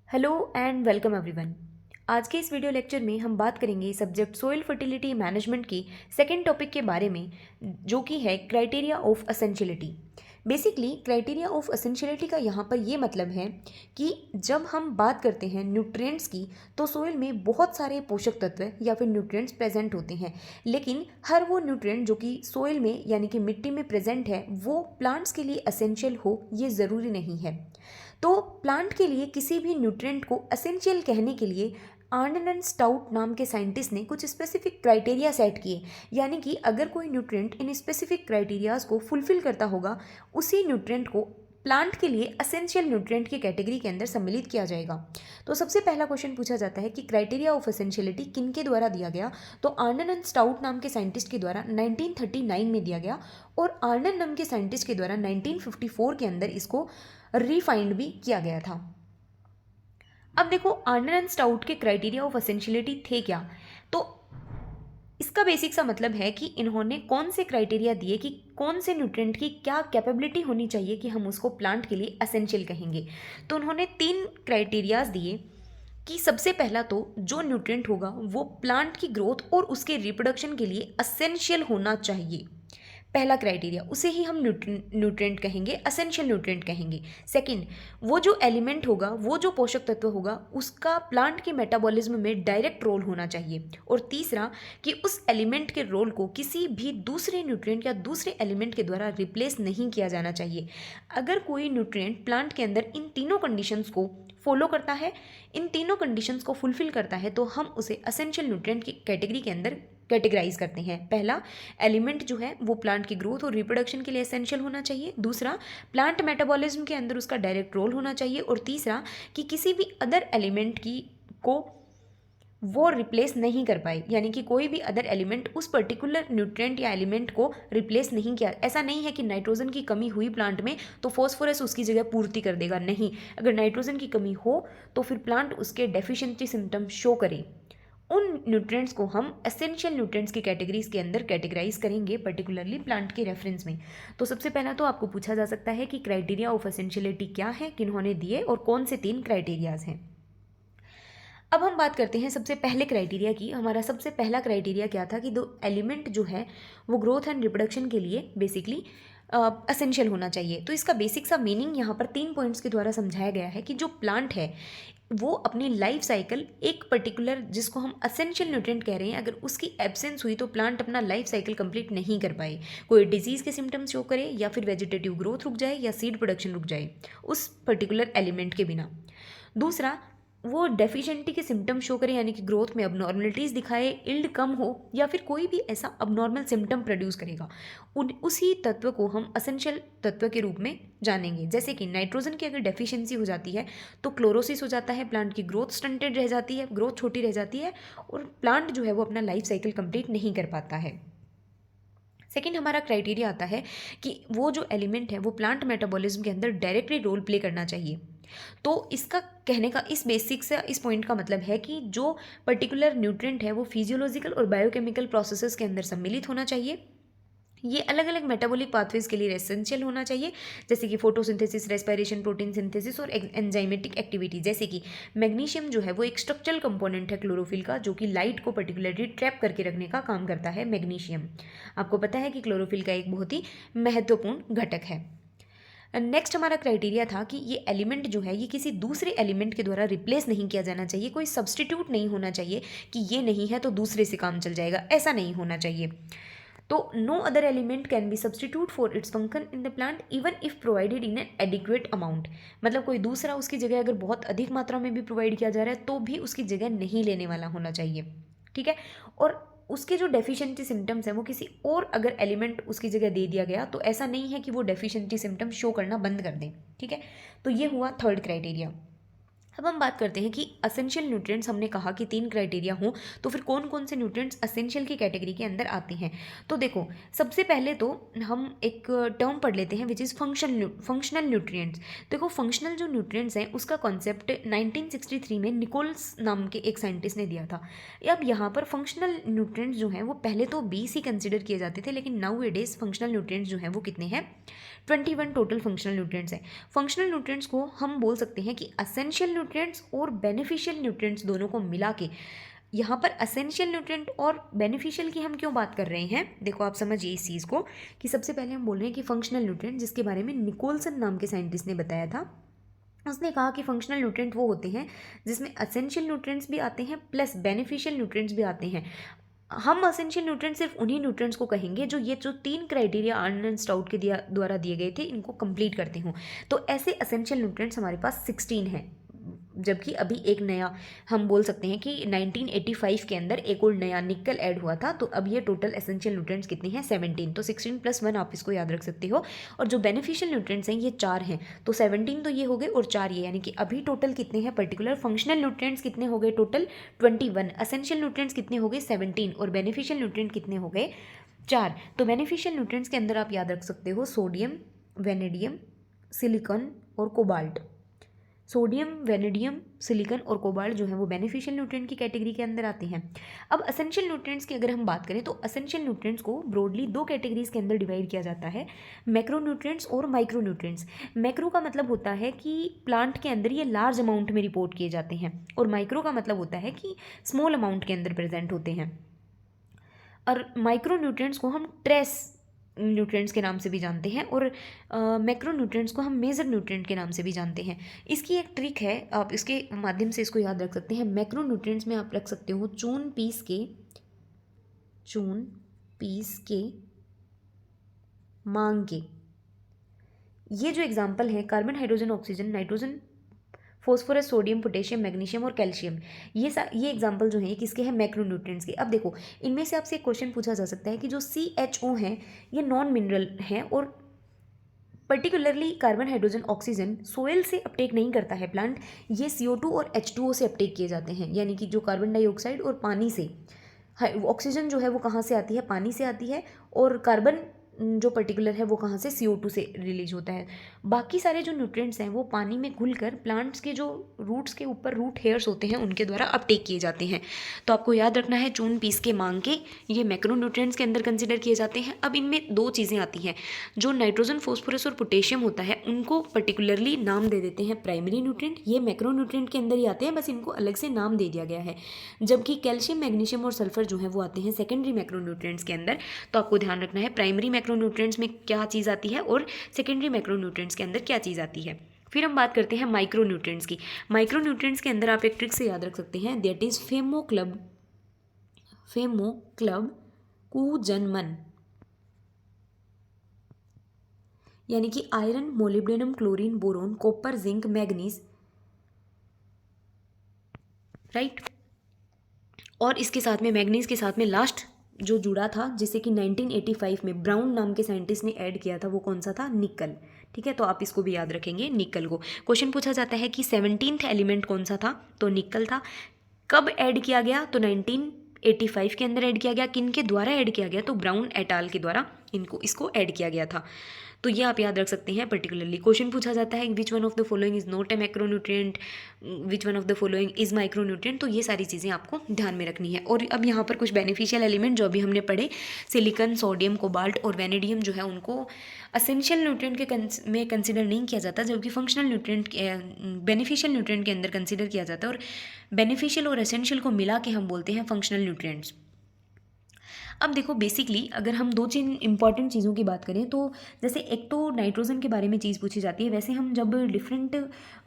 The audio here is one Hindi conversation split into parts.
Hello and welcome everyone. आज के इस वीडियो लेक्चर में हम बात करेंगे सब्जेक्ट सोइल फर्टिलिटी मैनेजमेंट की सेकेंड टॉपिक के बारे में, जो कि है criteria of essentiality. Basically criteria of essentiality का यहाँ पर ये मतलब है कि जब हम बात करते हैं न्यूट्रिएंट्स की, तो सोइल में बहुत सारे पोषक तत्व या फिर न्यूट्रिएंट्स प्रेजेंट होते हैं, लेकिन हर वो न्यूट्रिएंट जो कि सोइल में यानी कि मिट्टी में प्रेजेंट है वो प्लांट्स के लिए एसेंशियल हो, ये ज़रूरी नहीं है। तो प्लांट के लिए किसी भी न्यूट्रिएंट को एसेंशियल कहने के लिए आर्नन एंड स्टाउट नाम के साइंटिस्ट ने कुछ स्पेसिफिक क्राइटेरिया सेट किए, यानी कि अगर कोई न्यूट्रिएंट इन स्पेसिफिक क्राइटेरियाज को फुलफिल करता होगा, उसी न्यूट्रिएंट को प्लांट के लिए एसेंशियल न्यूट्रिएंट की कैटेगरी के अंदर सम्मिलित किया जाएगा। तो सबसे पहला क्वेश्चन पूछा जाता है कि क्राइटेरिया ऑफ एसेंशियलिटी किन के द्वारा दिया गया। तो आर्नन एंड स्टाउट नाम के साइंटिस्ट के द्वारा 1939 में दिया गया, और आर्नन नाम के साइंटिस्ट के द्वारा 1954 के अंदर इसको रिफाइंड भी किया गया था। अब देखो आर्नन एंड स्टाउट के क्राइटेरिया ऑफ एसेंशियलिटी थे क्या। तो इसका बेसिक सा मतलब है कि इन्होंने कौन से क्राइटेरिया दिए कि कौन से न्यूट्रिएंट की क्या कैपेबिलिटी होनी चाहिए कि हम उसको प्लांट के लिए एसेंशियल कहेंगे। तो उन्होंने 3 क्राइटेरियाज दिए कि सबसे पहला तो जो न्यूट्रिएंट होगा वो प्लांट की ग्रोथ और उसके रिप्रोडक्शन के लिए एसेंशियल होना चाहिए। पहला क्राइटेरिया, उसे ही हम न्यूट्रिएंट कहेंगे, एसेंशियल न्यूट्रिएंट कहेंगे। सेकंड, वो जो एलिमेंट होगा, वो जो पोषक तत्व होगा, उसका प्लांट के मेटाबॉलिज्म में डायरेक्ट रोल होना चाहिए। और तीसरा कि उस एलिमेंट के रोल को किसी भी दूसरे न्यूट्रिएंट या दूसरे एलिमेंट के द्वारा रिप्लेस नहीं किया जाना चाहिए। अगर कोई न्यूट्रिएंट प्लांट के अंदर इन तीनों कंडीशंस को फॉलो करता है, इन तीनों कंडीशंस को फुलफिल करता है, तो हम उसे एसेंशियल न्यूट्रिएंट की कैटेगरी के अंदर कैटेगराइज करते हैं। पहला, एलिमेंट जो है वो प्लांट की ग्रोथ और रिप्रोडक्शन के लिए एसेंशियल होना चाहिए। दूसरा, प्लांट मेटाबॉलिज्म के अंदर उसका डायरेक्ट रोल होना चाहिए। और तीसरा कि किसी भी अदर एलिमेंट की को वो रिप्लेस नहीं कर पाए, यानी कि कोई भी अदर एलिमेंट उस पर्टिकुलर न्यूट्रिएंट या एलिमेंट को रिप्लेस नहीं किया। ऐसा नहीं है कि नाइट्रोजन की कमी हुई प्लांट में तो फॉस्फोरस उसकी जगह पूर्ति कर देगा, नहीं। अगर नाइट्रोजन की कमी हो तो फिर प्लांट उसके डेफिशिएंसी सिम्टम्स शो करे। उन न्यूट्रिएंट्स को हम एसेंशियल न्यूट्रिएंट्स की कैटेगरीज के अंदर कैटेगराइज करेंगे, पर्टिकुलरली प्लांट के रेफरेंस में। तो सबसे पहला तो आपको पूछा जा सकता है कि क्राइटेरिया ऑफ एसेंशियलिटी क्या है, किन्होंने दिए और कौन से 3 क्राइटेरियाज हैं। अब हम बात करते हैं सबसे पहले क्राइटेरिया की। हमारा सबसे पहला क्राइटेरिया क्या था कि दो एलिमेंट जो है वो ग्रोथ एंड रिप्रोडक्शन के लिए बेसिकली एसेंशियल होना चाहिए। तो इसका बेसिक सा मीनिंग यहाँ पर 3 पॉइंट्स के द्वारा समझाया गया है कि जो प्लांट है वो अपनी लाइफ साइकिल एक पर्टिकुलर, जिसको हम एसेंशियल न्यूट्रिएंट कह रहे हैं, अगर उसकी एब्सेंस हुई तो प्लांट अपना लाइफ साइकिल कंप्लीट नहीं कर पाए। कोई डिजीज़ के सिम्टम्स शो करे या फिर वेजिटेटिव ग्रोथ रुक जाए या सीड प्रोडक्शन रुक जाए उस पर्टिकुलर एलिमेंट के बिना। दूसरा, वो डेफिशिएंटी के सिम्टम शो करे, यानी कि ग्रोथ में अबनॉर्मलिटीज़ दिखाए, इल्ड कम हो या फिर कोई भी ऐसा अबनॉर्मल सिम्टम प्रोड्यूस करेगा, उसी तत्व को हम एसेंशियल तत्व के रूप में जानेंगे। जैसे कि नाइट्रोजन की अगर डेफिशिएंसी हो जाती है तो क्लोरोसिस हो जाता है, प्लांट की ग्रोथ स्टंटेड रह जाती है, ग्रोथ छोटी रह जाती है और प्लांट जो है वो अपना लाइफ साइकिल कंप्लीट नहीं कर पाता है। सेकेंड, हमारा क्राइटेरिया आता है कि वो जो एलिमेंट है वो प्लांट मेटाबॉलिज्म के अंदर डायरेक्टली रोल प्ले करना चाहिए। तो इसका कहने का इस बेसिक से इस पॉइंट का मतलब है कि जो पर्टिकुलर न्यूट्रिएंट है वो फिजियोलॉजिकल और बायोकेमिकल प्रोसेसेस के अंदर सम्मिलित होना चाहिए। ये अलग अलग मेटाबॉलिक पाथवेज के लिए एसेंशियल होना चाहिए, जैसे कि फोटोसिंथेसिस, रेस्पिरेशन, प्रोटीन सिंथेसिस और एंजाइमेटिक एक्टिविटी। जैसे कि मैग्नीशियम जो है वो एक स्ट्रक्चरल कंपोनेंट है क्लोरोफिल का, जो कि लाइट को पर्टिकुलरली ट्रैप करके रखने का काम करता है। मैग्नीशियम आपको पता है कि क्लोरोफिल का एक बहुत ही महत्वपूर्ण घटक है। नेक्स्ट हमारा क्राइटेरिया था कि ये एलिमेंट जो है ये किसी दूसरे एलिमेंट के द्वारा रिप्लेस नहीं किया जाना चाहिए, कोई सब्सटीट्यूट नहीं होना चाहिए कि ये नहीं है तो दूसरे से काम चल जाएगा, ऐसा नहीं होना चाहिए। तो no other element can be substitute for its function in the plant even if provided in an adequate amount. मतलब कोई दूसरा उसकी जगह अगर बहुत अधिक मात्रा में भी प्रोवाइड किया जा रहा है तो भी उसकी जगह नहीं लेने वाला होना चाहिए, ठीक है। और उसके जो डेफिशिएंसी सिम्टम्स हैं वो किसी और अगर एलिमेंट उसकी जगह दे दिया गया तो ऐसा नहीं है कि वो डेफिशिएंसी सिम्टम शो करना बंद कर दें, ठीक है। तो ये हुआ थर्ड क्राइटेरिया। अब हम बात करते हैं कि एसेंशियल न्यूट्रिएंट्स, हमने कहा कि 3 क्राइटेरिया हों, तो फिर कौन कौन से न्यूट्रिएंट्स एसेंशियल की कैटेगरी के अंदर आते हैं। तो देखो सबसे पहले तो हम एक टर्म पढ़ लेते हैं विच इज़ फंक्शनल न्यूट्रिएंट्स। देखो फंक्शनल जो न्यूट्रिएंट्स हैं उसका कॉन्सेप्ट 1963 में निकोल्स नाम के एक साइंटिस्ट ने दिया था। अब यहाँ पर फंक्शनल न्यूट्रिएंट्स जो हैं वो पहले तो 20 ही कंसिडर किए जाते थे, लेकिन नाउ ए डेज फंक्शनल न्यूट्रिएंट्स जो हैं वो कितने हैं, 21 टोटल फंक्शनल न्यूट्रिएंट्स हैं। फंक्शनल न्यूट्रिएंट्स को हम बोल सकते हैं कि एसेंशियल न्यूट्रिएंट्स और बेनिफिशियल न्यूट्रिएंट्स दोनों को मिला के, यहाँ पर असेंशियल न्यूट्रिएंट और बेनिफिशियल की हम क्यों बात कर रहे हैं, देखो आप समझिए इस चीज़ को कि सबसे पहले हम बोल रहे हैं कि फंक्शनल न्यूट्रिएंट, जिसके बारे में निकोलसन नाम के साइंटिस्ट ने बताया था। उसने कहा कि फंक्शनल न्यूट्रिएंट वो होते हैं जिसमें असेंशियल न्यूट्रिएंट्स भी आते हैं प्लस बेनिफिशियल न्यूट्रिएंट्स भी आते हैं। हम असेंशियल न्यूट्रिएंट सिर्फ उन्हीं न्यूट्रिएंट्स को कहेंगे जो ये जो 3 क्राइटेरिया आर्नल्ड स्टाउट के द्वारा दिए गए थे इनको कंप्लीट करते हों। तो ऐसे असेंशियल न्यूट्रिएंट्स हमारे पास 16 हैं, जबकि अभी एक नया हम बोल सकते हैं कि 1985 के अंदर एक और नया निकल ऐड हुआ था, तो अब ये टोटल एसेंशियल न्यूट्रिएंट्स कितने हैं, 17। तो 16 + 1 आप इसको याद रख सकते हो। और जो बेनिफिशियल न्यूट्रिएंट्स हैं ये 4 हैं, तो 17 तो ये हो गए और 4 ये, यानी कि अभी टोटल कितने हैं पर्टिकुलर फंक्शनल न्यूट्रिएंट्स कितने हो गए टोटल 21, एसेंशियल न्यूट्रिएंट्स कितने हो गए 17 और बेनिफिशियल न्यूट्रिएंट कितने हो गए 4। तो बेनिफिशियल न्यूट्रिएंट्स के अंदर आप याद रख सकते हो सोडियम, वेनेडियम, सिलिकॉन और कोबाल्ट। सोडियम, वेनेडियम, सिलिकॉन और कोबाल्ट जो है वो बेनिफिशियल न्यूट्रिएंट की कैटेगरी के अंदर आते हैं। अब असेंशियल न्यूट्रिएंट्स की अगर हम बात करें तो असेंशियल न्यूट्रिएंट्स को ब्रॉडली 2 कैटेगरीज के अंदर डिवाइड किया जाता है, मैक्रो न्यूट्रिएंट्स और माइक्रो न्यूट्रिएंट्स। मैक्रो का मतलब होता है कि प्लांट के अंदर ये लार्ज अमाउंट में रिपोर्ट किए जाते हैं, और माइक्रो का मतलब होता है कि स्मॉल अमाउंट के अंदर प्रेजेंट होते हैं। और माइक्रो न्यूट्रिएंट्स को हम ट्रेस न्यूट्रिएंट्स के नाम से भी जानते हैं, और मैक्रो न्यूट्रिएंट्स को हम मेजर न्यूट्रिएंट के नाम से भी जानते हैं। इसकी एक ट्रिक है, आप इसके माध्यम से इसको याद रख सकते हैं। मैक्रो न्यूट्रिएंट्स में आप रख सकते हो चून पीस के मांग के। ये जो एग्जाम्पल है carbon, hydrogen, oxygen, nitrogen, phosphorus, sodium, potassium, magnesium और कैल्शियम, ये एग्जाम्पल जो है किसके हैं, मैक्रो न्यूट्रिएंट्स के। अब देखो इनमें से आपसे एक क्वेश्चन पूछा जा सकता है कि जो CHO हैं ये नॉन मिनरल हैं, और particularly carbon, hydrogen, oxygen soil से अपटेक नहीं करता है प्लांट, ये CO2 और H2O से अपटेक किए जाते हैं, यानी कि जो कार्बन डाइऑक्साइड और पानी से। ऑक्सीजन जो है वो कहाँ से आती है, पानी से आती है, और कार्बन जो पर्टिकुलर है वो कहाँ से, CO2 से रिलीज होता है। बाकी सारे जो न्यूट्रिएंट्स हैं वो पानी में घुलकर प्लांट्स के जो रूट्स के ऊपर रूट हेयर्स होते हैं उनके द्वारा अपटेक किए जाते हैं। तो आपको याद रखना है चून पीस के मांग के, ये मैक्रो न्यूट्रिएंट्स के अंदर कंसिडर किए जाते हैं। अब इनमें 2 चीज़ें आती हैं, जो नाइट्रोजन, फॉस्फोरस और पोटेशियम होता है उनको पर्टिकुलरली नाम दे देते हैं प्राइमरी न्यूट्रिएंट, ये मैक्रो न्यूट्रिएंट के अंदर ही आते हैं, बस इनको अलग से नाम दे दिया गया है। जबकि कैल्शियम, मैग्नीशियम और सल्फर जो है वो आते हैं सेकेंडरी मैक्रो न्यूट्रिएंट्स के अंदर। तो आपको ध्यान रखना है प्राइमरी मैक्रो न्यूट्रिएंट्स में क्या चीज़ आती है और सेकेंडरी मैक्रो न्यूट्रिएंट्स के अंदर क्या चीज़ आती है। फिर हम बात करते हैं माइक्रो न्यूट्रिएंट्स की। माइक्रो न्यूट्रिएंट्स के अंदर आप एक ट्रिक से याद रख सकते हैं, दैट इज फेमो क्लब कुजनमन, यानी कि iron, molybdenum, chlorine, boron, copper, zinc, manganese, right. और इसके साथ में मैग्नीज के साथ में लास्ट जो जुड़ा था जिसे कि 1985 में ब्राउन नाम के साइंटिस्ट ने ऐड किया था, वो कौन सा था, निकल। ठीक है, तो आप इसको भी याद रखेंगे निकल को। क्वेश्चन पूछा जाता है कि 17th एलिमेंट कौन सा था, तो निकल था। कब ऐड किया गया, तो 1985 के अंदर ऐड किया गया। किन के द्वारा ऐड किया गया, तो ब्राउन एट अल के द्वारा इसको ऐड किया गया था। तो ये आप याद रख सकते हैं पर्टिकुलरली। क्वेश्चन पूछा जाता है which one of the following is not a macronutrient, which one of the following is micronutrient, तो ये सारी चीज़ें आपको ध्यान में रखनी है। और अब यहाँ पर कुछ बेनिफिशियल एलिमेंट जो अभी हमने पढ़े, सिलिकॉन, सोडियम, कोबाल्ट और वेनेडियम जो है उनको असेंशियल न्यूट्रिएंट के में कंसिडर नहीं किया जाता, जबकि फंक्शनल न्यूट्रिएंट बेनिफिशियल न्यूट्रिएंट के अंदर कंसिडर किया जाता है। और बेनिफिशियल और एसेंशियल को मिला के हम बोलते हैं फंक्शनल न्यूट्रिएंट्स। अब देखो बेसिकली अगर हम 2 इंपॉर्टेंट चीज़ों की बात करें, तो जैसे एक तो नाइट्रोजन के बारे में चीज़ पूछी जाती है, वैसे हम जब डिफरेंट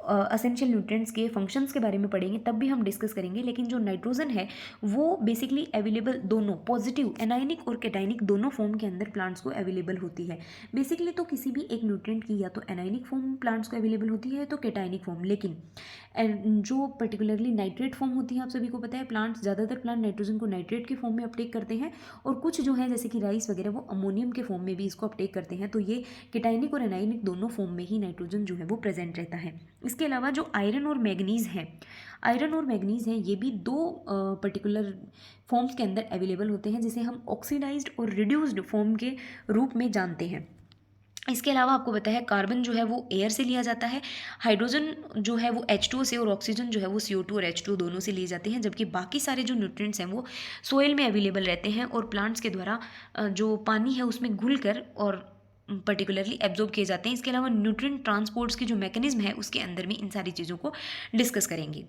असेंशियल न्यूट्रिएंट्स के फंक्शंस के बारे में पढ़ेंगे तब भी हम डिस्कस करेंगे। लेकिन जो नाइट्रोजन है वो बेसिकली अवेलेबल दोनों पॉजिटिव एनायनिक और कैटायनिक दोनों फॉर्म के अंदर प्लांट्स को अवेलेबल होती है। बेसिकली तो किसी भी एक न्यूट्रिएंट की या तो एनायनिक फॉर्म प्लांट्स को अवेलेबल होती है तो कैटायनिक फॉर्म, लेकिन जो पर्टिकुलरली नाइट्रेट फॉर्म होती है, आप सभी को पता है प्लांट्स ज़्यादातर प्लांट नाइट्रोजन को नाइट्रेट के फॉर्म में अपटेक करते हैं, और कुछ जो है जैसे कि राइस वगैरह वो अमोनियम के फॉर्म में भी इसको अपटेक करते हैं। तो ये कैटायनिक और एनायनिक दोनों फॉर्म में ही नाइट्रोजन जो है वो प्रेजेंट रहता है। इसके अलावा जो आयरन और मैग्नीज हैं, ये भी 2 पर्टिकुलर फॉर्म्स के अंदर अवेलेबल होते हैं, जिसे हम ऑक्सीडाइज्ड और रिड्यूस्ड फॉर्म के रूप में जानते हैं। इसके अलावा आपको पता है कार्बन जो है वो एयर से लिया जाता है, हाइड्रोजन जो है वो H2O से, और ऑक्सीजन जो है वो CO2 और H2O दोनों से लिए जाते हैं। जबकि बाकी सारे जो न्यूट्रिएंट्स हैं वो सोइल में अवेलेबल रहते हैं, और प्लांट्स के द्वारा जो पानी है उसमें घुलकर और पर्टिकुलरली एब्जॉर्ब किए जाते हैं। इसके अलावा न्यूट्रिएंट ट्रांसपोर्ट्स की जो मैकेनिज्म है उसके अंदर भी इन सारी चीज़ों को डिस्कस करेंगे।